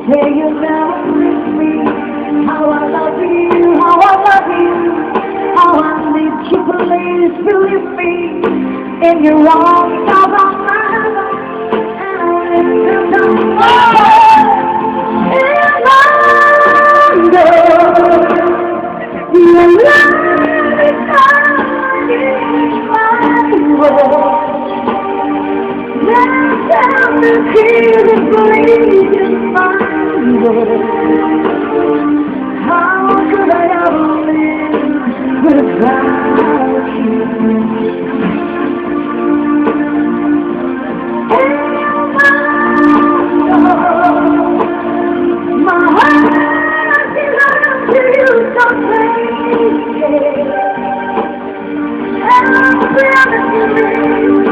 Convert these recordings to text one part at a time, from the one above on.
Say you never miss me. How I love you, how I love you. How I need you, please believe me. In your arms, how I love and I your love is shining my world. Now down the tears and bleed in my world. How could I ever live without you? My heart belongs to you so crazy. And I'm promising you,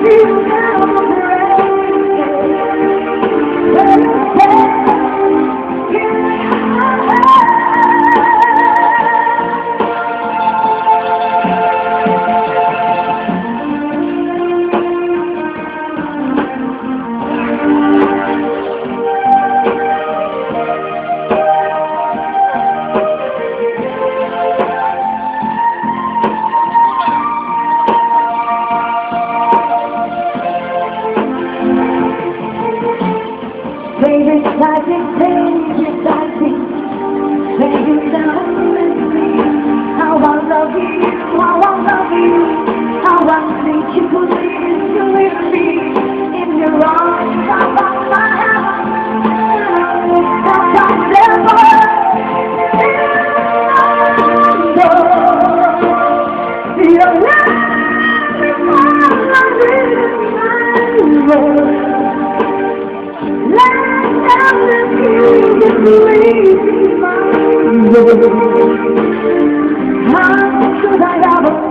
you never baby, exciting, baby, down with me. How I love you, how I love you. How I need you, please believe me. In your arms, how I love you. How I never your love is all I really want. How should I ever